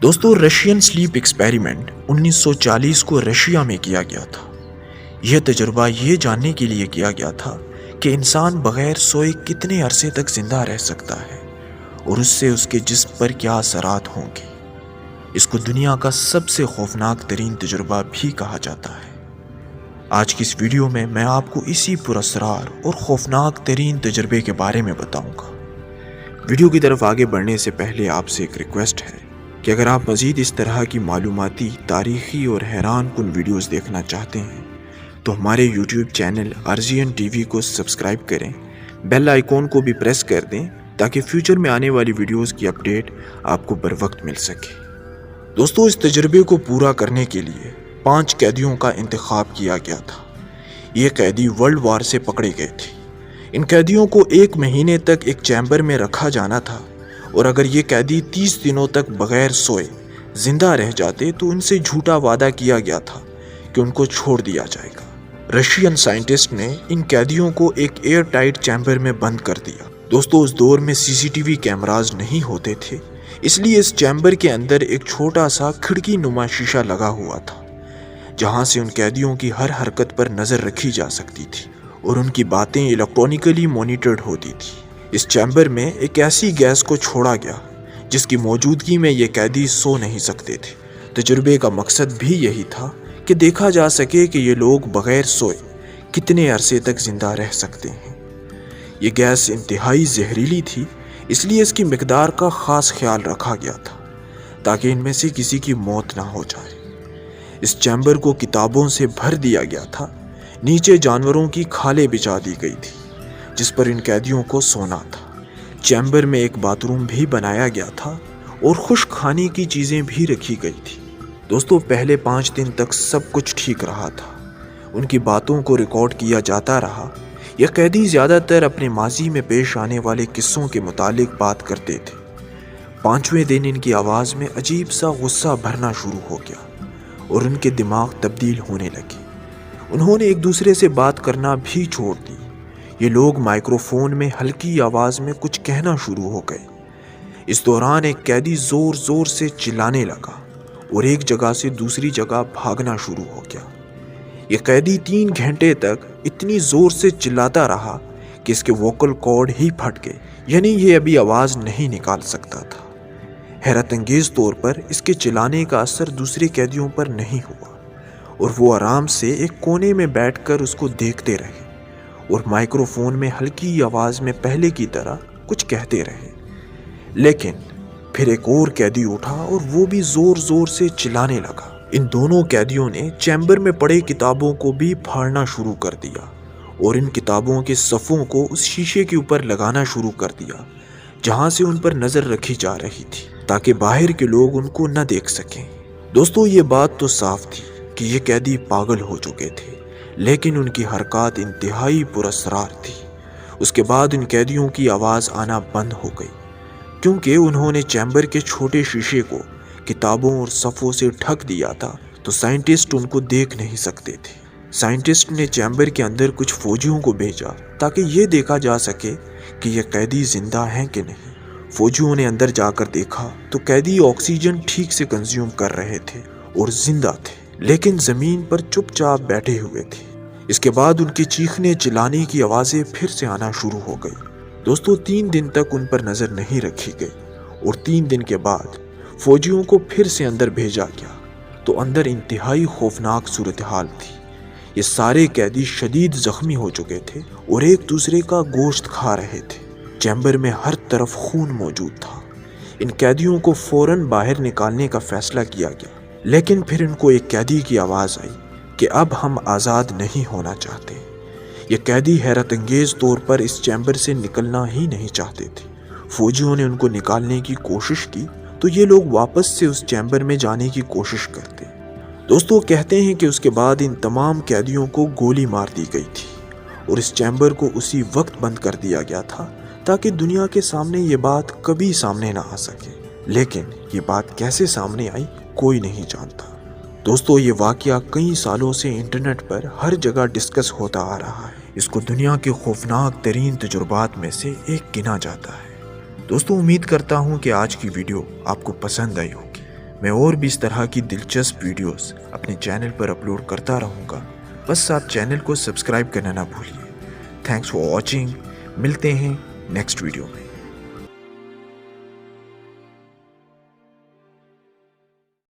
دوستو Russian slip experiment 1940 کو Russia میں کیا گیا تھا۔ یہ تجربہ یہ جاننے کے لیے کیا گیا تھا کہ انسان بغیر سوئے کتنے عرصے تک زندہ رہ سکتا ہے اور اس سے اس کے جسم پر کیا اثرات ہوں گے۔ اس کو دنیا کا سب سے خوفناک ترین تجربہ بھی کہا جاتا ہے۔ آج کی اس ویڈیو میں آپ کو اسی پراسرار اور خوفناک ترین تجربے کے بارے میں بتاؤں گا۔ ویڈیو کی طرف آگے بڑھنے سے پہلے آپ سے ایک ریکویسٹ ہے کہ اگر آپ مزید اس طرح کی معلوماتی، تاریخی اور حیران کن ویڈیوز دیکھنا چاہتے ہیں تو ہمارے یوٹیوب چینل ارجین ٹی وی کو سبسکرائب کریں، بیل آئیکن کو بھی پریس کر دیں تاکہ فیوچر میں آنے والی ویڈیوز کی اپڈیٹ آپ کو بر وقت مل سکے۔ دوستو اس تجربے کو پورا کرنے کے لیے 5 قیدیوں کا انتخاب کیا گیا تھا۔ یہ قیدی ورلڈ وار سے پکڑے گئے تھے۔ ان قیدیوں کو 1 مہینے تک ایک چیمبر میں رکھا جانا تھا اور اگر یہ قیدی 30 دنوں تک بغیر سوئے زندہ رہ جاتے تو ان سے جھوٹا وعدہ کیا گیا تھا کہ ان کو چھوڑ دیا جائے گا۔ رشین سائنٹسٹ نے ان قیدیوں کو ایک ایئر ٹائٹ چیمبر میں بند کر دیا۔ دوستو اس دور میں CCTV کیمراز نہیں ہوتے تھے، اس لیے اس چیمبر کے اندر ایک چھوٹا سا کھڑکی نما شیشہ لگا ہوا تھا جہاں سے ان قیدیوں کی ہر حرکت پر نظر رکھی جا سکتی تھی اور ان کی باتیں الیکٹرونیکلی مانیٹرڈ ہوتی تھی۔ اس چیمبر میں ایک ایسی گیس کو چھوڑا گیا جس کی موجودگی میں یہ قیدی سو نہیں سکتے تھے۔ تجربے کا مقصد بھی یہی تھا کہ دیکھا جا سکے کہ یہ لوگ بغیر سوئے کتنے عرصے تک زندہ رہ سکتے ہیں۔ یہ گیس انتہائی زہریلی تھی، اس لیے اس کی مقدار کا خاص خیال رکھا گیا تھا تاکہ ان میں سے کسی کی موت نہ ہو جائے۔ اس چیمبر کو کتابوں سے بھر دیا گیا تھا، نیچے جانوروں کی کھالیں بچھا دی گئی تھی جس پر ان قیدیوں کو سونا تھا۔ چیمبر میں ایک باتھ روم بھی بنایا گیا تھا اور خشک کھانے کی چیزیں بھی رکھی گئی تھی۔ دوستو پہلے 5 دن تک سب کچھ ٹھیک رہا تھا، ان کی باتوں کو ریکارڈ کیا جاتا رہا۔ یہ قیدی زیادہ تر اپنے ماضی میں پیش آنے والے قصوں کے متعلق بات کرتے تھے۔ 5ویں دن ان کی آواز میں عجیب سا غصہ بھرنا شروع ہو گیا اور ان کے دماغ تبدیل ہونے لگے۔ انہوں نے ایک دوسرے سے بات کرنا بھی چھوڑ دی۔ یہ لوگ مائکرو فون میں ہلکی آواز میں کچھ کہنا شروع ہو گئے۔ اس دوران ایک قیدی زور زور سے چلانے لگا اور ایک جگہ سے دوسری جگہ بھاگنا شروع ہو گیا۔ یہ قیدی 3 گھنٹے تک اتنی زور سے چلاتا رہا کہ اس کے ووکل کارڈ ہی پھٹ گئے، یعنی یہ ابھی آواز نہیں نکال سکتا تھا۔ حیرت انگیز طور پر اس کے چلانے کا اثر دوسرے قیدیوں پر نہیں ہوا اور وہ آرام سے ایک کونے میں بیٹھ کر اس کو دیکھتے رہے اور مائکرو فون میں ہلکی آواز میں پہلے کی طرح کچھ کہتے رہے۔ لیکن پھر ایک اور قیدی اٹھا اور وہ بھی زور زور سے چلانے لگا۔ ان دونوں قیدیوں نے چیمبر میں پڑے کتابوں کو بھی پھاڑنا شروع کر دیا اور ان کتابوں کے صفوں کو اس شیشے کے اوپر لگانا شروع کر دیا جہاں سے ان پر نظر رکھی جا رہی تھی تاکہ باہر کے لوگ ان کو نہ دیکھ سکیں۔ دوستو یہ بات تو صاف تھی کہ یہ قیدی پاگل ہو چکے تھے، لیکن ان کی حرکات انتہائی پراسرار تھی۔ اس کے بعد ان قیدیوں کی آواز آنا بند ہو گئی کیونکہ انہوں نے چیمبر کے چھوٹے شیشے کو کتابوں اور صفوں سے ڈھک دیا تھا تو سائنٹسٹ ان کو دیکھ نہیں سکتے تھے۔ سائنٹسٹ نے چیمبر کے اندر کچھ فوجیوں کو بھیجا تاکہ یہ دیکھا جا سکے کہ یہ قیدی زندہ ہیں کہ نہیں۔ فوجیوں نے اندر جا کر دیکھا تو قیدی آکسیجن ٹھیک سے کنزیوم کر رہے تھے اور زندہ تھے، لیکن زمین پر چپ چاپ بیٹھے ہوئے تھے۔ اس کے بعد ان کے چیخنے چلانے کی آوازیں پھر سے آنا شروع ہو گئی۔ دوستو 3 دن تک ان پر نظر نہیں رکھی گئی اور 3 دن کے بعد فوجیوں کو پھر سے اندر بھیجا گیا تو اندر انتہائی خوفناک صورتحال تھی۔ یہ سارے قیدی شدید زخمی ہو چکے تھے اور ایک دوسرے کا گوشت کھا رہے تھے۔ چیمبر میں ہر طرف خون موجود تھا۔ ان قیدیوں کو فوراً باہر نکالنے کا فیصلہ کیا گیا، لیکن پھر ان کو ایک قیدی کی آواز آئی کہ اب ہم آزاد نہیں ہونا چاہتے۔ یہ قیدی حیرت انگیز طور پر اس چیمبر سے نکلنا ہی نہیں چاہتے تھے۔ فوجیوں نے ان کو نکالنے کی کوشش کی تو یہ لوگ واپس سے اس چیمبر میں جانے کی کوشش کرتے۔ دوستو کہتے ہیں کہ اس کے بعد ان تمام قیدیوں کو گولی مار دی گئی تھی اور اس چیمبر کو اسی وقت بند کر دیا گیا تھا تاکہ دنیا کے سامنے یہ بات کبھی سامنے نہ آ سکے۔ لیکن یہ بات کیسے سامنے آئی کوئی نہیں جانتا۔ دوستو یہ واقعہ کئی سالوں سے انٹرنیٹ پر ہر جگہ ڈسکس ہوتا آ رہا ہے۔ اس کو دنیا کے خوفناک ترین تجربات میں سے ایک گنا جاتا ہے۔ دوستو امید کرتا ہوں کہ آج کی ویڈیو آپ کو پسند آئی ہوگی۔ میں اور بھی اس طرح کی دلچسپ ویڈیوز اپنے چینل پر اپلوڈ کرتا رہوں گا. بس آپ چینل کو سبسکرائب کرنا نہ بھولیے. Thanks for watching. ملتے ہیں نیکسٹ ویڈیو میں.